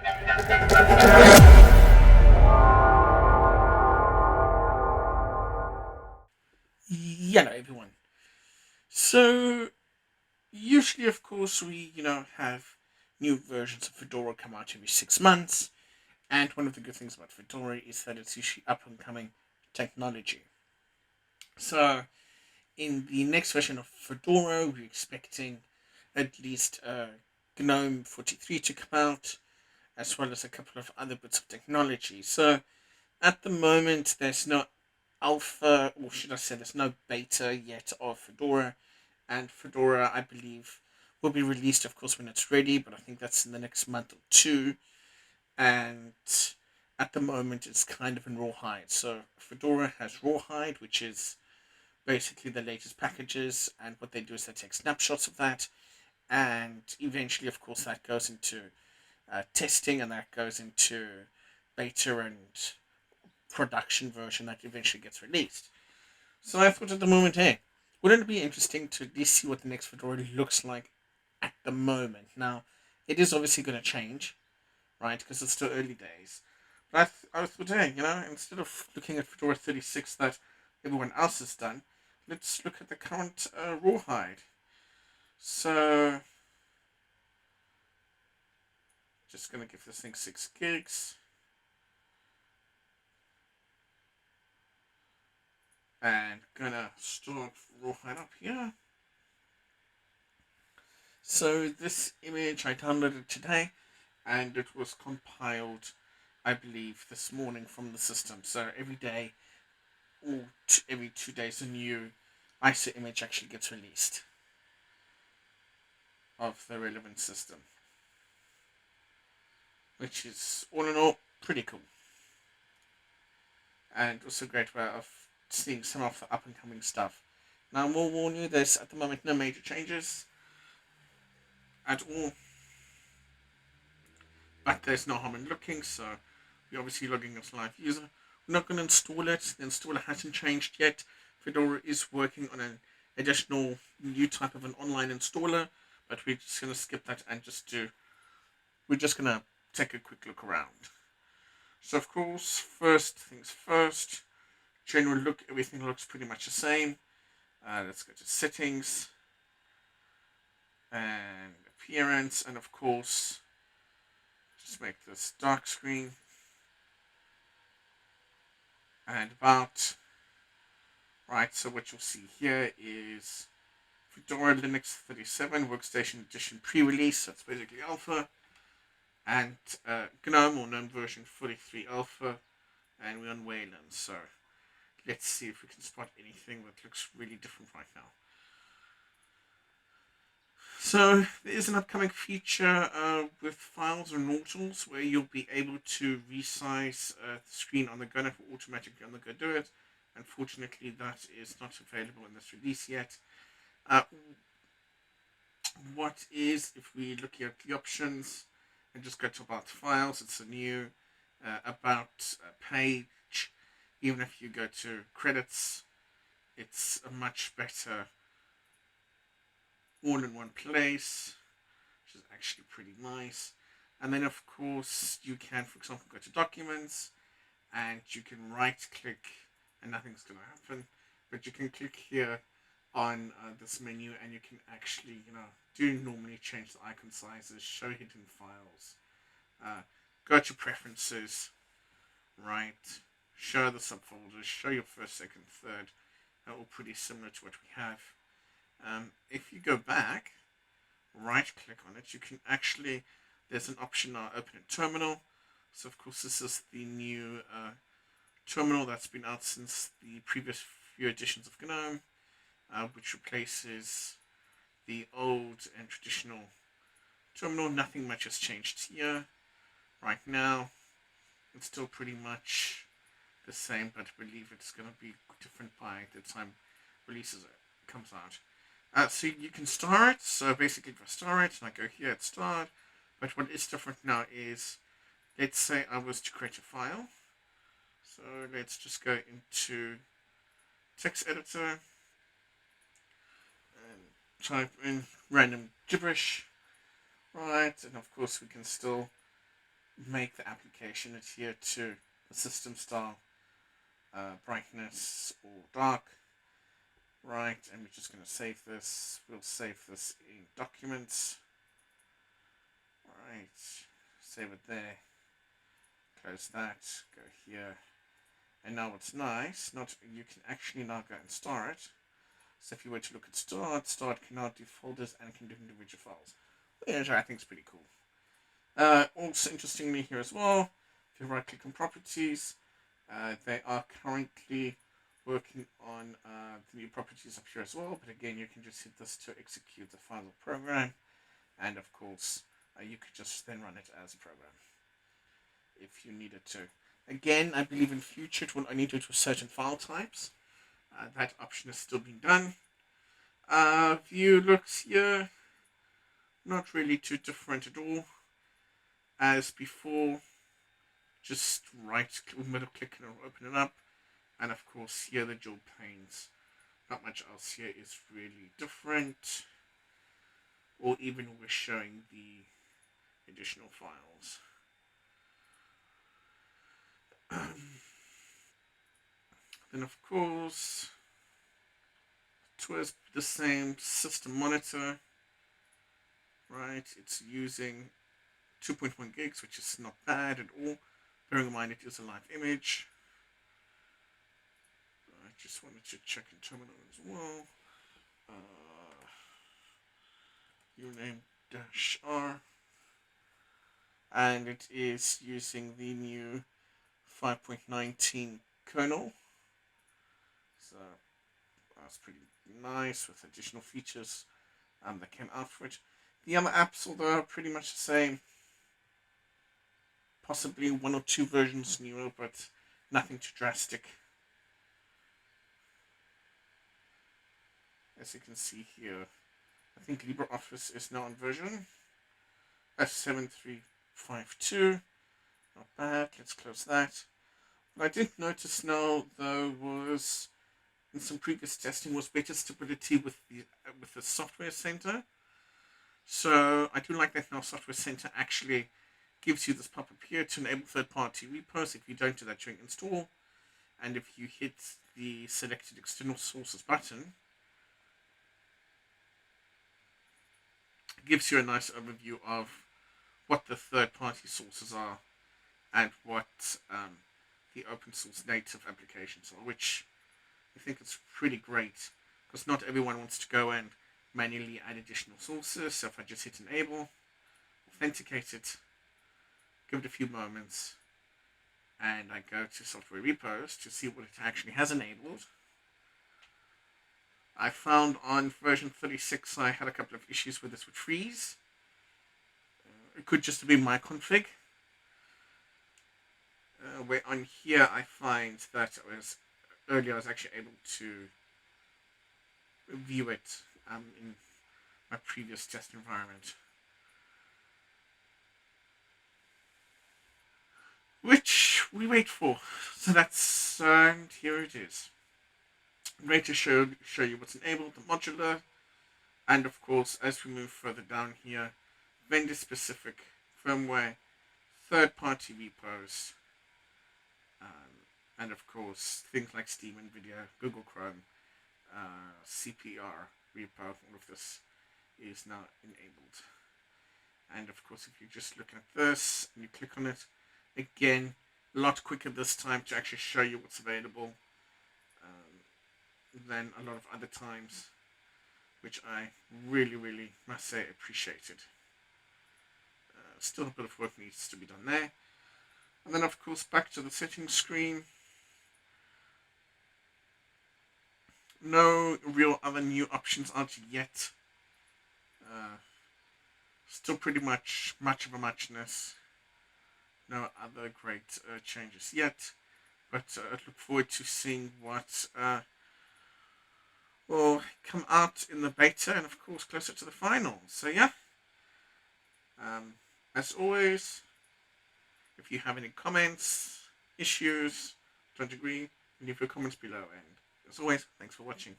Hello, everyone. So, usually, of course, we, have new versions of Fedora come out every 6 months. And one of the good things about Fedora is that it's usually up and coming technology. So, in the next version of Fedora, we're expecting at least GNOME 43 to come out, as well as a couple of other bits of technology. So, at the moment, there's no alpha, or should I say, there's no beta yet of Fedora. And Fedora, I believe, will be released, of course, when it's ready, but I think that's in the next month or two. And at the moment, it's kind of in Rawhide. So Fedora has Rawhide, which is basically the latest packages, and what they do is they take snapshots of that, and eventually, of course, that goes into testing, and that goes into beta and production version that eventually gets released. So I thought at the moment, hey, wouldn't it be interesting to at least see what the next Fedora looks like at the moment? Now, it is obviously going to change, right? Because it's still early days. But I thought, hey, instead of looking at Fedora 36 that everyone else has done, let's look at the current Rawhide. So, just going to give this thing 6 gigs. And gonna start Rawhide up here. So this image I downloaded today, and it was compiled, I believe, this morning from the system. So every day, or every 2 days, a new ISO image actually gets released of the relevant system, which is all in all pretty cool, and also a great way of seeing some of the up and coming stuff. Now, I will warn you, there's at the moment no major changes at all, but there's no harm in looking. So we're obviously logging as a live user. We're not going to install it. The installer hasn't changed yet. Fedora is working on an additional new type of an online installer, but we're just going to skip that and we're just going to take a quick look around. So of course, first things first, general look, everything looks pretty much the same. Let's go to settings and appearance, and of course, just make this dark screen. And about, right, so what you'll see here is Fedora Linux 37 Workstation Edition pre-release, that's basically alpha, and GNOME or GNOME version 43 alpha, and we're on Wayland. So let's see if we can spot anything that looks really different right now. So there is an upcoming feature with files or nautils where you'll be able to resize the screen on the go, and it will automatically on the go do it. Unfortunately, that is not available in this release yet. What is, if we look at the options and just go to about files, it's a new about page. Even if you go to credits, it's a much better all in one place, which is actually pretty nice. And then of course you can, for example, go to documents and you can right click and nothing's going to happen, but you can click here on this menu and you can actually, do normally change the icon sizes, show hidden files, go to preferences, right, show the subfolders, show your first, second, third, all pretty similar to what we have. If you go back, right click on it, you can actually, there's an option now, open a terminal. So of course this is the new terminal that's been out since the previous few editions of GNOME, which replaces the old and traditional terminal. Nothing much has changed here. Right now, it's still pretty much the same, but I believe it's going to be different by the time releases comes out. So you can star it. So basically, if I star it, and I go here, it's starred. But what is different now is, let's say I was to create a file. So let's just go into text editor and type in random gibberish, right? And of course we can still make the application adhere to the system style, brightness or dark. Right, and we're just going to save this. We'll save this in documents. Right, save it there. Close that. Go here. And now what's nice, you can actually now go and store it. So if you were to look at stored can now do folders and can do individual files, which I think is pretty cool. Also interestingly here as well, if you right click on properties, they are currently working on the new properties up here as well, but again you can just hit this to execute the final program, and of course you could just then run it as a program if you needed to. Again, I believe in future it will only do it with certain file types. That option is still being done. View looks here not really too different at all as before. Just right middle click and open it up, and of course here the dual panes. Not much else here is really different, or even we're showing the additional files. Then of course towards the same system monitor, right? It's using 2.1 gigs, which is not bad at all. Bearing in mind it is a live image. I just wanted to check in terminal as well. Uname -R, and it is using the new 5.19 kernel. So that's pretty nice with additional features that came out for it. The other apps, although, are pretty much the same. Possibly one or two versions newer, but nothing too drastic. As you can see here, I think LibreOffice is now on version F7352. Not bad. Let's close that. What I did notice now, though, was in some previous testing was better stability with the software center. So I do like that now Software Center actually gives you this pop-up here to enable third-party repos if you don't do that during install. And if you hit the selected external sources button, it gives you a nice overview of what the third-party sources are and what the open source native applications are, which I think is pretty great because not everyone wants to go and manually add additional sources. So if I just hit enable, authenticate it, give it a few moments, and I go to software repos to see what it actually has enabled. I found on version 36 I had a couple of issues with this would freeze. It could just be my config. Where on here I find that earlier I was actually able to view it in my previous test environment, which we wait for. So that's and here it is. I'm going to show you what's enabled, the modular, and of course as we move further down here, vendor specific firmware, third-party repos, and of course things like Steam and Video, Google Chrome, CPR repo. All of this is now enabled. And of course if you just look at this and you click on it, again a lot quicker this time to actually show you what's available than a lot of other times, which I really must say appreciated. Still a bit of work needs to be done there. And then of course back to the settings screen. No real other new options out yet. Still pretty much of a muchness. No other great changes yet. But I look forward to seeing what will come out in the beta and of course closer to the final. So yeah. As always, if you have any comments, issues, don't agree, leave your comments below. And as always, thanks for watching.